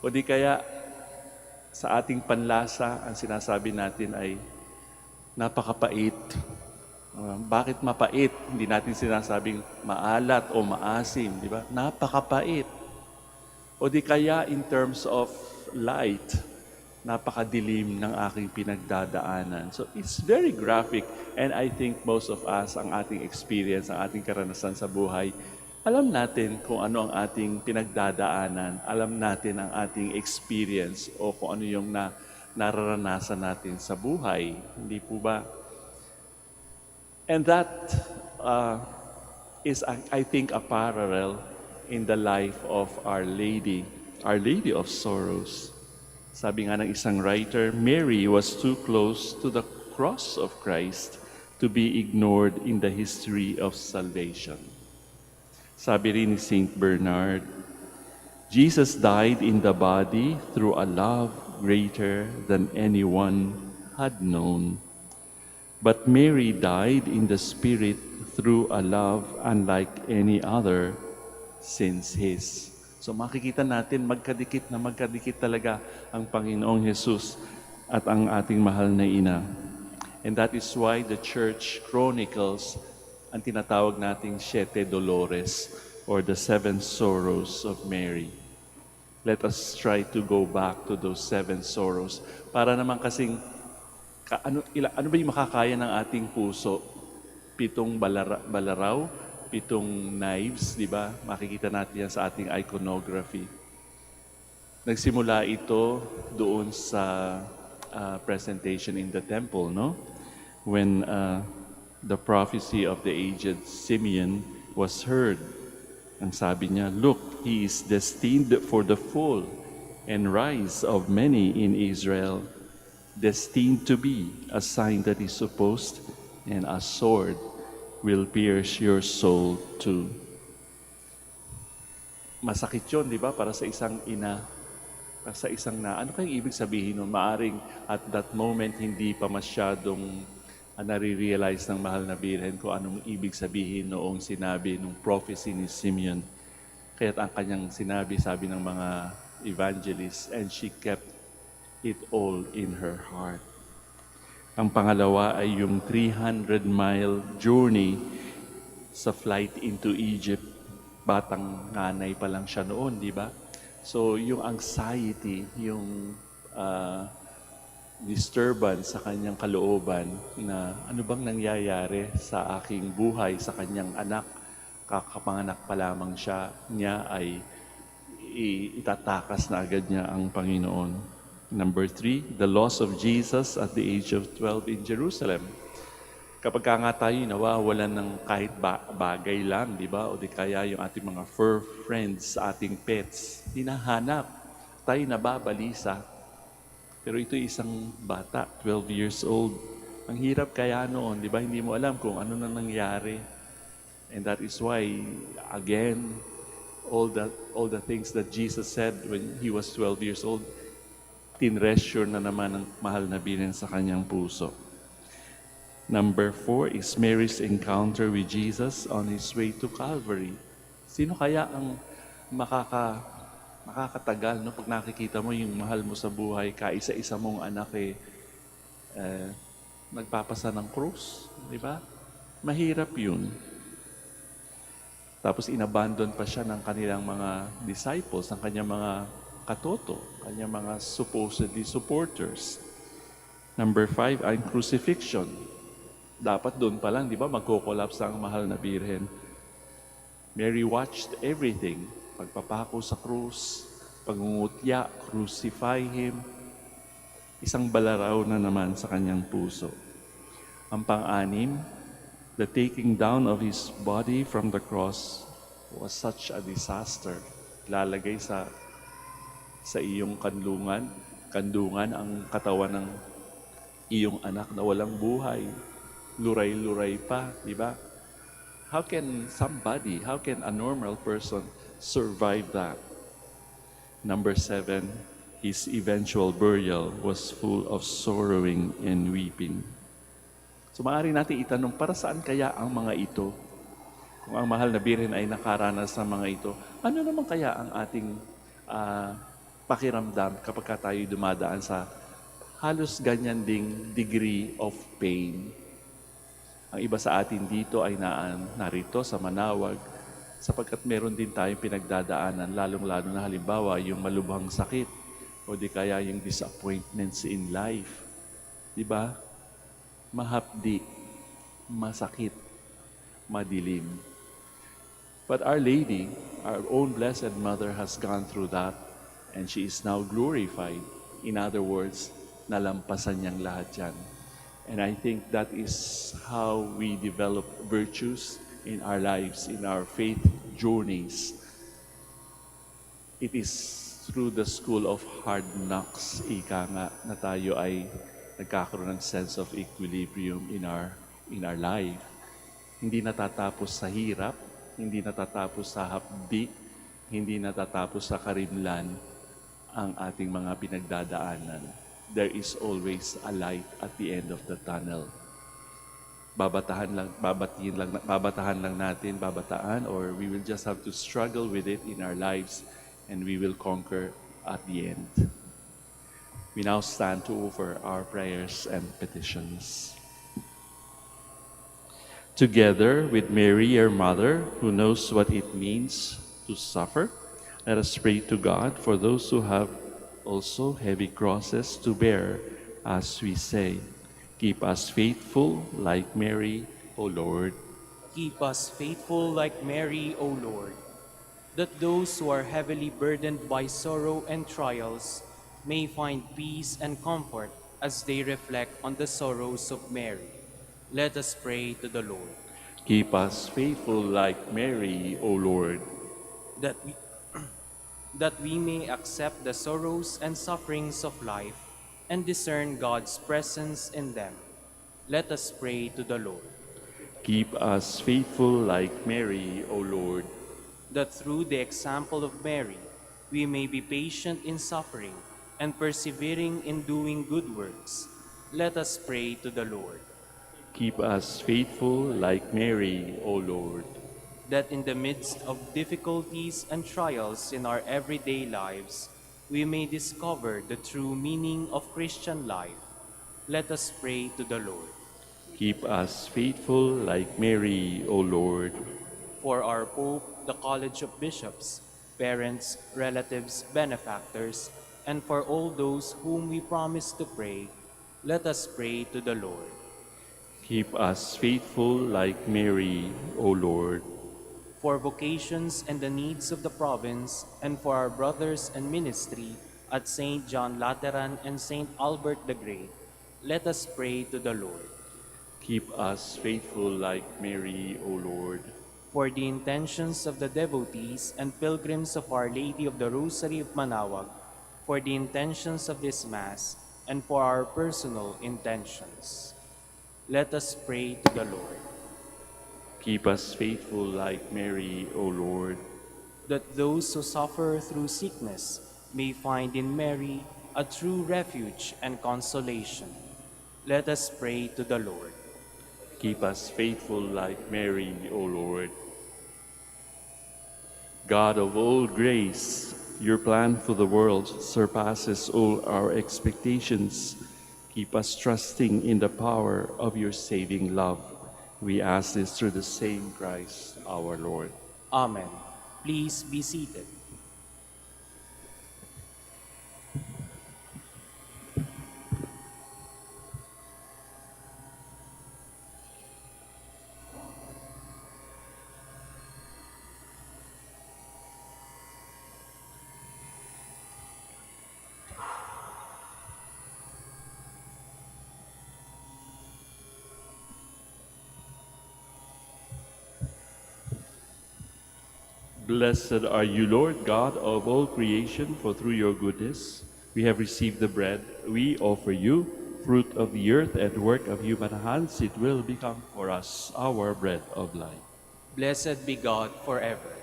O di kaya sa ating panlasa, ang sinasabi natin ay napakapait. Bakit mapait? Hindi natin sinasabing maalat o maasim, di ba? Napakapait. O di kaya in terms of light, napakadilim ng aking pinagdadaanan. So it's very graphic, and I think most of us, ang ating experience, ang ating karanasan sa buhay, alam natin kung ano ang ating pinagdadaanan, alam natin ang ating experience o kung ano yung nararanasan natin sa buhay. Hindi po ba? And that is, I think, a parallel in the life of Our Lady of Sorrows. Sabi nga ng isang writer, Mary was too close to the cross of Christ to be ignored in the history of salvation. Sabi rin ni Saint Bernard, Jesus died in the body through a love greater than anyone had known. But Mary died in the Spirit through a love unlike any other since His. So makikita natin magkadikit talaga ang Panginoong Jesus at ang ating mahal na ina. And that is why the Church chronicles ang tinatawag nating Siete Dolores or the Seven Sorrows of Mary. Let us try to go back to those seven sorrows para naman kasing ano ba yung makakaya ng ating puso? 7 balaraw, 7 knives, di ba? Makikita natin yan sa ating iconography. Nagsimula ito doon sa presentation in the temple, no? When the prophecy of the aged Simeon was heard. Ang sabi niya, look, he is destined for the fall and rise of many in Israel, destined to be a sign that is supposed, and a sword will pierce your soul too. Masakit yun, di ba? Para sa isang ina, sa isang ano kayong ibig sabihin nun? Maaring at that moment, hindi pa masyadong nare-realize ng mahal na Birhen kung anong ibig sabihin noong sinabi, nung prophecy ni Simeon. Kaya't ang kanyang sinabi, sabi ng mga evangelists, and she kept it all in her heart. Ang pangalawa ay yung 300-mile journey sa flight into Egypt. Batang nanay pa lang siya noon, di ba? So yung anxiety, yung disturbance sa kanyang kalooban na ano bang nangyayari sa aking buhay, sa kanyang anak, kakapanganak pa lamang niya ay itatakas na agad niya ang Panginoon. Number 3, the loss of Jesus at the age of 12 in Jerusalem. Kapag nga tayo nawawalan ng kahit bagay lang, di ba? O di kaya yung ating mga fur friends, ating pets, hinahanap, tayo nababalisa. Pero ito isang bata, 12 years old. Ang hirap kaya noon, di ba? Hindi mo alam kung ano na nangyari. And that is why, again, all the things that Jesus said when He was 12 years old, tinreasure na naman ng mahal na Birhen sa kanyang puso. Number 4 is Mary's encounter with Jesus on His way to Calvary. Sino kaya ang makakatagal, no? Pag nakikita mo yung mahal mo sa buhay, kaisa-isa mong anak nagpapasa ng krus, di ba? Mahirap yun. Tapos inabandon pa siya ng kanilang mga disciples, ng kanyang mga katoto, kanyang mga supposedly supporters. Number 5, ang crucifixion. Dapat doon pa lang, di ba, magko-collapse ang mahal na birhen. Mary watched everything. Pagpapako sa krus, pangungutya, crucify him. Isang balaraw na naman sa kanyang puso. Ang pang-anim, the taking down of his body from the cross was such a disaster. Lalagay sa iyong kandungan ang katawan ng iyong anak na walang buhay. Luray-luray pa, di ba? How can a normal person survive that? Number 7, his eventual burial was full of sorrowing and weeping. So maaari natin itanong, para saan kaya ang mga ito? Kung ang mahal na birhen ay nakaranas ng mga ito, ano naman kaya ang ating pakiramdam kapag tayo dumadaan sa halos ganyan ding degree of pain? Ang iba sa atin dito ay narito sa Manaoag sapagkat meron din tayong pinagdadaanan, lalong-lalo na halimbawa yung malubhang sakit o di kaya yung disappointments in life. Di ba? Mahapdi, masakit, madilim. But Our Lady, our own Blessed Mother, has gone through that and she is now glorified. In other words, nalampasan niyang lahat yan. And I think that is how we develop virtues in our lives, in our faith journeys. It is through the school of hard knocks, ika nga, na tayo ay nagkakaroon ng sense of equilibrium in our life. Hindi natatapos sa hirap, hindi natatapos sa hapdi, hindi natatapos sa karimlan ang ating mga pinagdadaanan. There is always a light at the end of the tunnel. Babatahan lang natin, or we will just have to struggle with it in our lives and we will conquer at the end. We now stand to offer our prayers and petitions. Together with Mary, your mother, who knows what it means to suffer, let us pray to God for those who have also heavy crosses to bear, as we say, keep us faithful like Mary, O Lord. Keep us faithful like Mary, O Lord, that those who are heavily burdened by sorrow and trials may find peace and comfort as they reflect on the sorrows of Mary. Let us pray to the Lord. Keep us faithful like Mary, O Lord. That we may accept the sorrows and sufferings of life and discern God's presence in them. Let us pray to the Lord. Keep us faithful like Mary, O Lord. That through the example of Mary, we may be patient in suffering and persevering in doing good works. Let us pray to the Lord. Keep us faithful like Mary, O Lord. That in the midst of difficulties and trials in our everyday lives, we may discover the true meaning of Christian life. Let us pray to the Lord. Keep us faithful like Mary, O Lord. For our Pope, the College of Bishops, parents, relatives, benefactors, and for all those whom we promise to pray, let us pray to the Lord. Keep us faithful like Mary, O Lord. For vocations and the needs of the province, and for our brothers and ministry at St. John Lateran and St. Albert the Great, let us pray to the Lord. Keep us faithful like Mary, O Lord. For the intentions of the devotees and pilgrims of Our Lady of the Rosary of Manaoag, for the intentions of this Mass, and for our personal intentions, let us pray to the Lord. Keep us faithful like Mary, O Lord. That those who suffer through sickness may find in Mary a true refuge and consolation. Let us pray to the Lord. Keep us faithful like Mary, O Lord. God of all grace, your plan for the world surpasses all our expectations. Keep us trusting in the power of your saving love. We ask this through the same Christ our Lord. Amen. Please be seated. Blessed are you, Lord God of all creation, for through your goodness we have received the bread we offer you, fruit of the earth and work of human hands. It will become for us our bread of life. Blessed be God forever.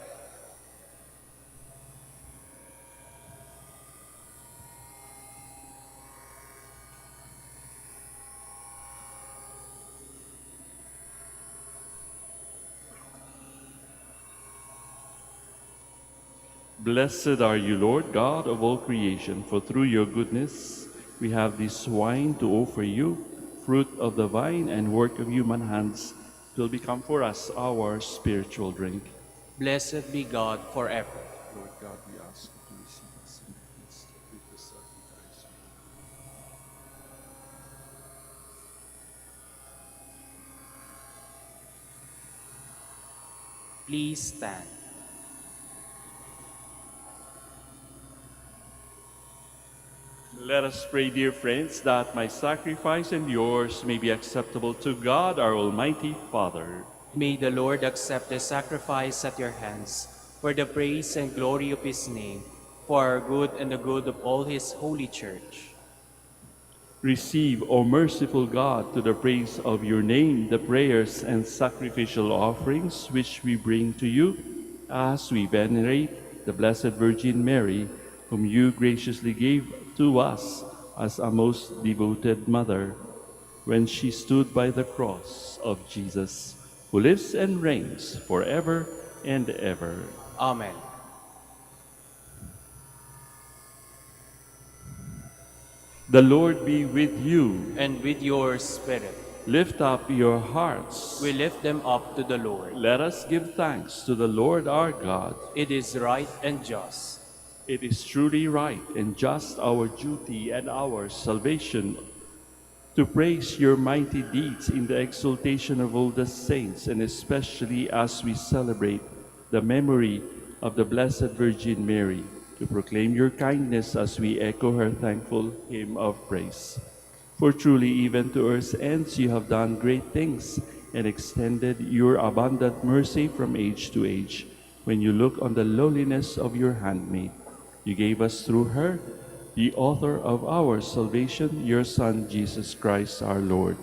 Blessed are you, Lord God of all creation, for through your goodness we have this wine to offer you, fruit of the vine and work of human hands. It will become for us our spiritual drink. Blessed be God forever. Lord God, we ask you to receive us in peace with the sacrifice. Please stand. Let us pray, dear friends, that my sacrifice and yours may be acceptable to God, our Almighty Father. May the Lord accept the sacrifice at your hands for the praise and glory of his name, for our good and the good of all his holy church. Receive, O merciful God, to the praise of your name, the prayers and sacrificial offerings which we bring to you as we venerate the Blessed Virgin Mary, whom you graciously gave to us as a most devoted mother when she stood by the cross of Jesus, who lives and reigns forever and ever. Amen. The Lord be with you. And with your spirit, Lift up your hearts. we lift them up to the Lord. Let us give thanks to the Lord our God. It is right and just. It is truly right and just, our duty and our salvation, to praise your mighty deeds in the exaltation of all the saints, and especially as we celebrate the memory of the Blessed Virgin Mary, to proclaim your kindness as we echo her thankful hymn of praise. For truly, even to earth's ends, you have done great things and extended your abundant mercy from age to age. When you look on the lowliness of your handmaid, you gave us through her, the author of our salvation, your Son, Jesus Christ our Lord.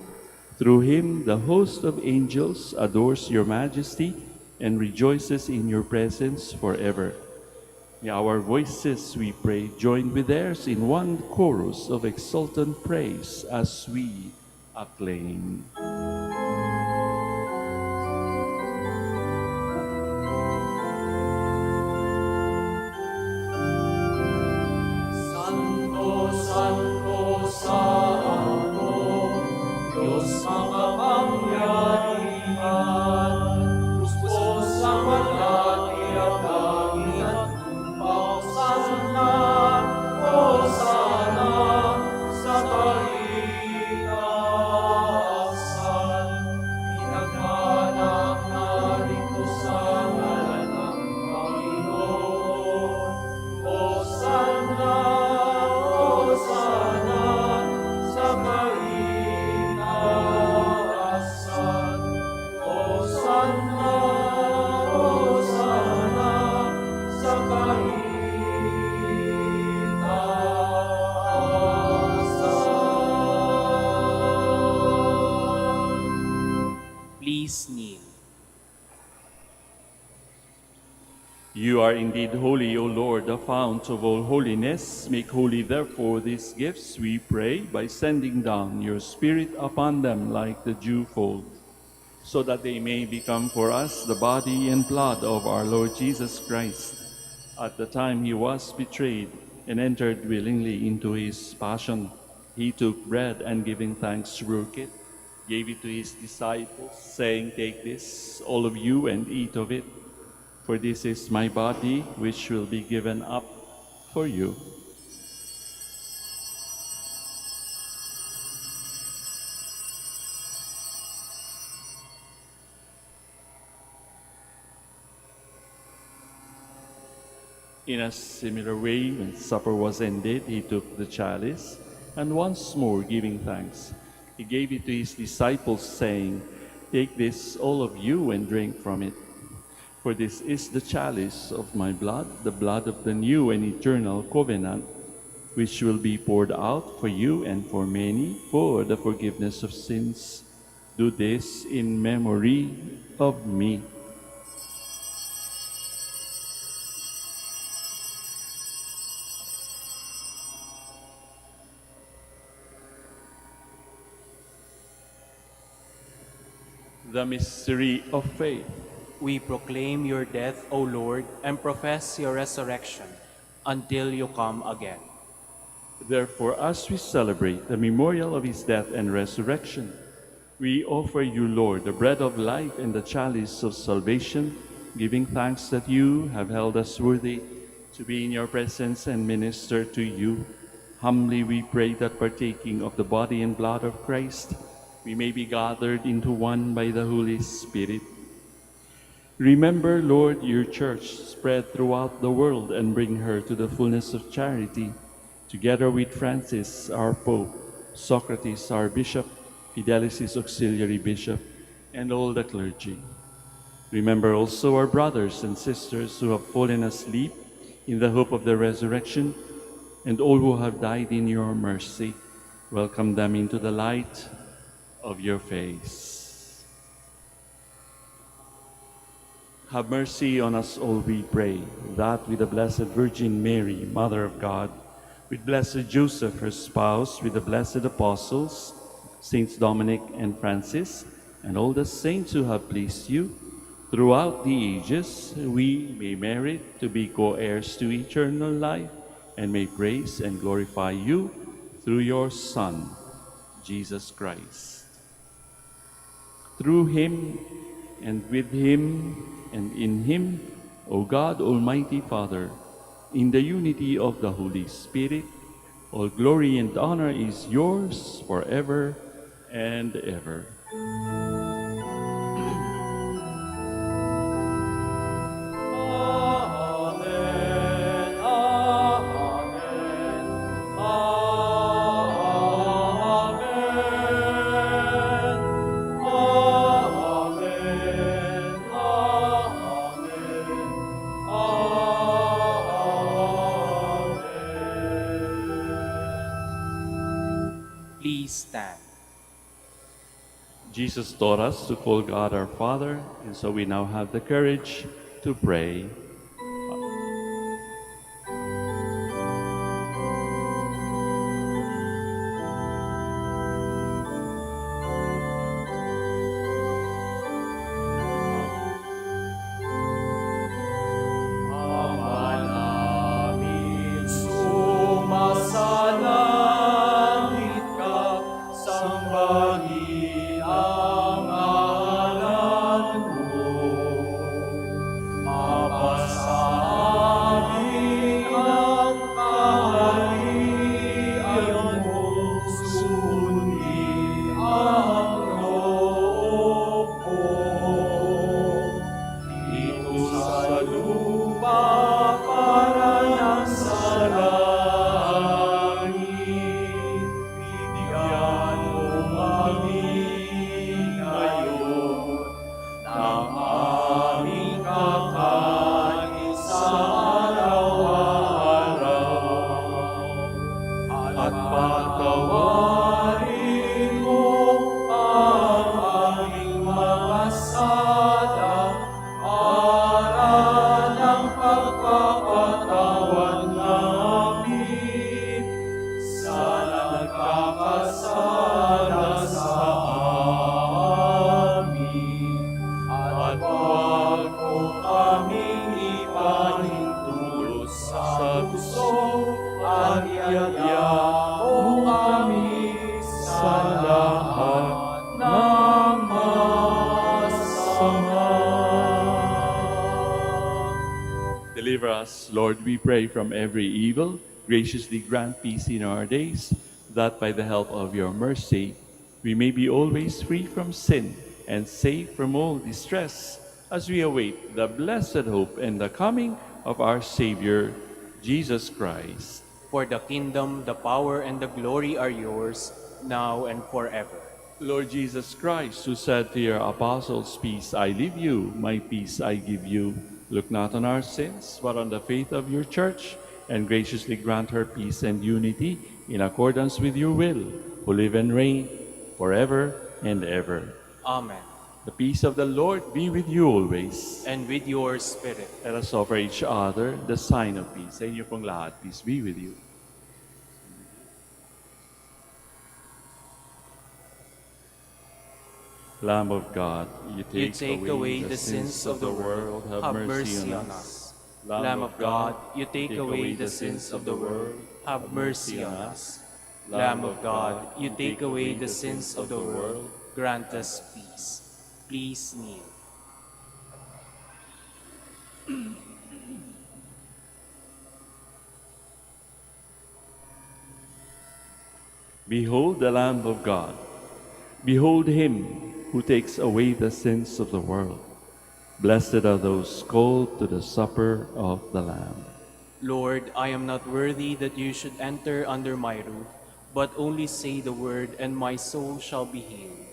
Through him, the host of angels adores your majesty and rejoices in your presence forever. May our voices, we pray, join with theirs in one chorus of exultant praise as we acclaim. Santo, Santo, Santo, Diyos makapangyarihan, Diyos sa malati at langit at lupa. Hosanna, Hosanna, sa kaitaasan. Pinagmanak narito sa ngalan ng Panginoon. Hosanna, Hosanna, sa kaitaasan. Hosanna, Hosanna, sa kaitaasan. Please kneel. You are indeed holy, O Lord, the fount of all holiness. Make holy, therefore, these gifts, we pray, by sending down your Spirit upon them like the dewfall, so that they may become for us the body and blood of our Lord Jesus Christ. At the time he was betrayed and entered willingly into his passion, He took bread and giving thanks broke it, gave it to his disciples, saying, "Take this, all of you, and eat of it, for this is my body, which will be given up for you." In a similar way, when supper was ended, he took the chalice, and once more giving thanks, he gave it to his disciples, saying, "Take this, all of you, and drink from it. For this is the chalice of my blood, the blood of the new and eternal covenant, which will be poured out for you and for many for the forgiveness of sins. Do this in memory of me." The mystery of faith. We proclaim your death, O Lord, and profess your resurrection until you come again. Therefore, as we celebrate the memorial of his death and resurrection, we offer you, Lord, the bread of life and the chalice of salvation, giving thanks that you have held us worthy to be in your presence and minister to you. Humbly we pray that, partaking of the body and blood of Christ, we may be gathered into one by the Holy Spirit. Remember, Lord, your church spread throughout the world and bring her to the fullness of charity, together with Francis, our Pope, Socrates, our Bishop, Fidelis' auxiliary bishop, and all the clergy. Remember also our brothers and sisters who have fallen asleep in the hope of the resurrection, and all who have died in your mercy. Welcome them into the light of your face. Have mercy on us all, we pray, that with the Blessed Virgin Mary, Mother of God, with blessed Joseph, her spouse, with the blessed apostles, Saints Dominic and Francis, and all the saints who have pleased you, throughout the ages, we may merit to be co-heirs to eternal life, and may praise and glorify you through your Son, Jesus Christ. Through him, and with him, and in him, O God, Almighty Father, in the unity of the Holy Spirit, all glory and honor is yours forever and ever. Please stand. Jesus taught us to call God our Father, and so we now have the courage to pray. us, Lord, we pray, from every evil. Graciously grant peace in our days, that by the help of your mercy, we may be always free from sin and safe from all distress, as we await the blessed hope and the coming of our Savior, Jesus Christ. For the kingdom, the power, and the glory are yours, now and forever. Lord Jesus Christ, who said to your apostles, "Peace I leave you, my peace I give you," look not on our sins, but on the faith of your church, and graciously grant her peace and unity in accordance with your will, who live and reign forever and ever. Amen. The peace of the Lord be with you always. And with your spirit. Let us offer each other the sign of peace. Sa inyo pong lahat, peace be with you. Lamb of God, you You take away the sins of the world, have mercy on us. Lamb of God, you take away the sins of the world, have mercy on us. Lamb of God, you take away the sins of the world, grant us peace. Please kneel. Behold the Lamb of God. Behold him who takes away the sins of the world. Blessed are those called to the supper of the Lamb. Lord, I am not worthy that you should enter under my roof, but only say the word, and my soul shall be healed.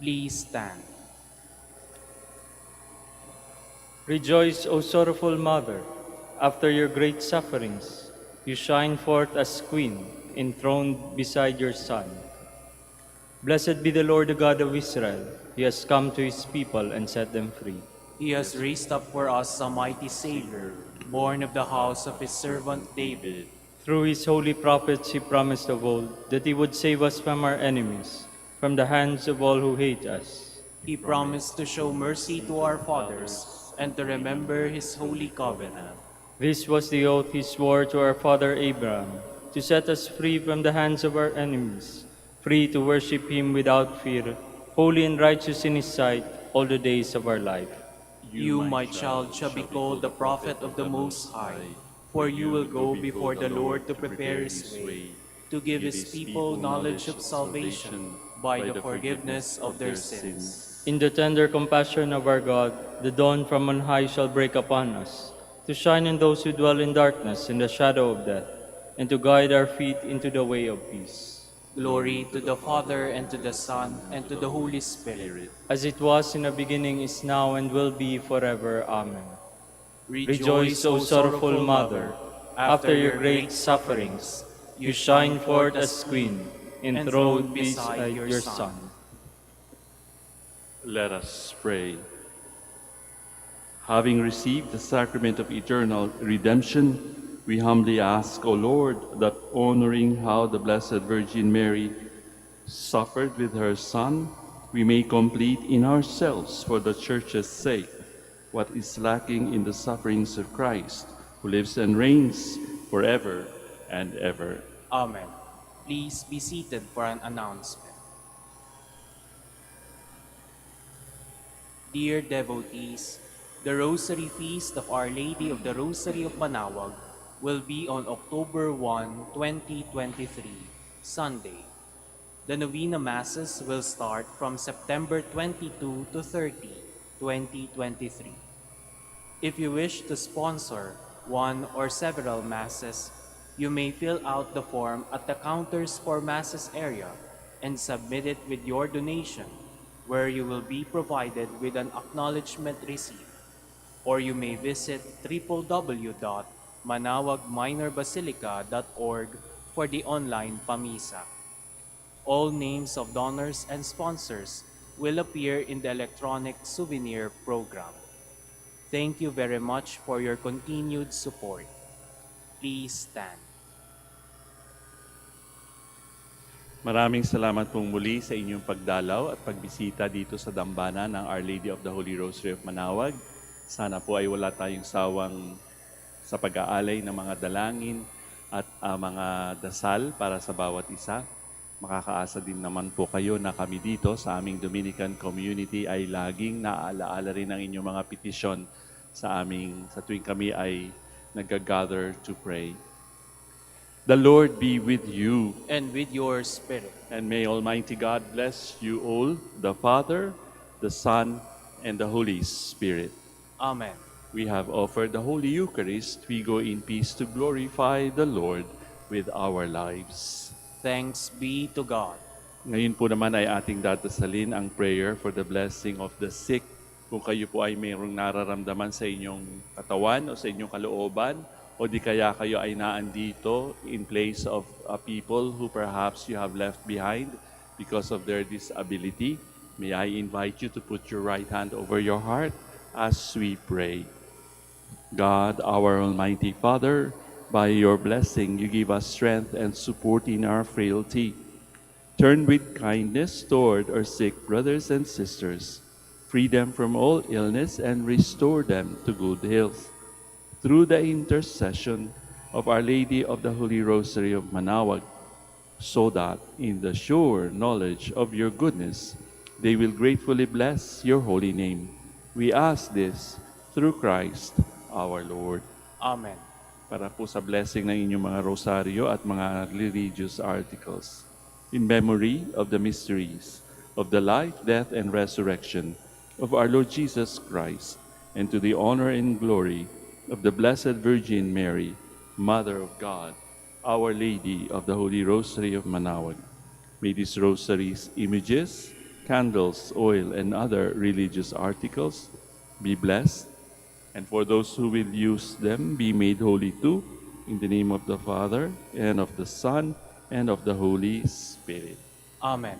Please stand. Rejoice, O sorrowful mother, after your great sufferings, you shine forth as queen, enthroned beside your son. Blessed be the Lord, the God of Israel. He has come to his people and set them free. He has raised up for us a mighty Savior, born of the house of his servant David. Through his holy prophets, he promised of old that he would save us from our enemies, from the hands of all who hate us. He promised to show mercy to our fathers and to remember his holy covenant. This was the oath he swore to our father Abraham, to set us free from the hands of our enemies, free to worship him without fear, holy and righteous in his sight all the days of our life. You, my child, shall be called the prophet of the Most High, for you will go before the Lord to prepare his way, to give his people knowledge of salvation by the forgiveness of their sins. In the tender compassion of our God, the dawn from on high shall break upon us, to shine on those who dwell in darkness and the shadow of death, and to guide our feet into the way of peace. Glory to the Father, and to the Son, and to the Holy Spirit. As it was in the beginning, is now, and will be forever. Amen. Rejoice, O sorrowful mother, after your great sufferings, you shine forth as queen, enthroned beside your son. Let us pray. Having received the sacrament of eternal redemption, we humbly ask, O Lord, that honoring how the Blessed Virgin Mary suffered with her Son, we may complete in ourselves, for the Church's sake, what is lacking in the sufferings of Christ, who lives and reigns forever and ever. Amen. Please be seated for an announcement. Dear devotees, the Rosary Feast of Our Lady of the Rosary of Manaoag will be on October 1, 2023, Sunday. The Novena Masses will start from September 22 to 30, 2023. If you wish to sponsor one or several Masses, you may fill out the form at the counters for Masses area and submit it with your donation, where you will be provided with an acknowledgement receipt. Or you may visit www.manaoagminorbasilica.org for the online pamisa. All names of donors and sponsors will appear in the electronic souvenir program. Thank you very much for your continued support. Please stand. Maraming salamat pong muli sa inyong pagdalaw at pagbisita dito sa dambana ng Our Lady of the Holy Rosary of Manaoag. Sana po ay wala tayong sawang sa pag-aalay ng mga dalangin at mga dasal para sa bawat isa. Makakaasa din naman po kayo na kami dito sa aming Dominican community ay laging naaalaala rin ang inyong mga petisyon sa tuwing kami ay nag-gather to pray. The Lord be with you. And with your spirit. And may Almighty God bless you all, the Father, the Son, and the Holy Spirit. Amen. We have offered the Holy Eucharist. We go in peace to glorify the Lord with our lives. Thanks be to God. Ngayon po naman ay ating dadasalin ang prayer for the blessing of the sick. Kung kayo po ay mayroong nararamdaman sa inyong katawan o sa inyong kalooban, o di kaya kayo ay naandito in place of people who perhaps you have left behind because of their disability, may I invite you to put your right hand over your heart as we pray. God, our Almighty Father, by your blessing you give us strength and support in our frailty. Turn with kindness toward our sick brothers and sisters. Free them from all illness and restore them to good health. Through the intercession of Our Lady of the Holy Rosary of Manaoag, so that in the sure knowledge of your goodness, they will gratefully bless your holy name. We ask this through Christ our Lord. Amen. Para po sa blessing ng inyong mga rosaryo at mga religious articles. In memory of the mysteries of the life, death, and resurrection of our Lord Jesus Christ, and to the honor and glory of the Blessed Virgin Mary, Mother of God, Our Lady of the Holy Rosary of Manaoag. May these rosaries, images, candles, oil, and other religious articles be blessed, and for those who will use them be made holy too, in the name of the Father, and of the Son, and of the Holy Spirit. Amen.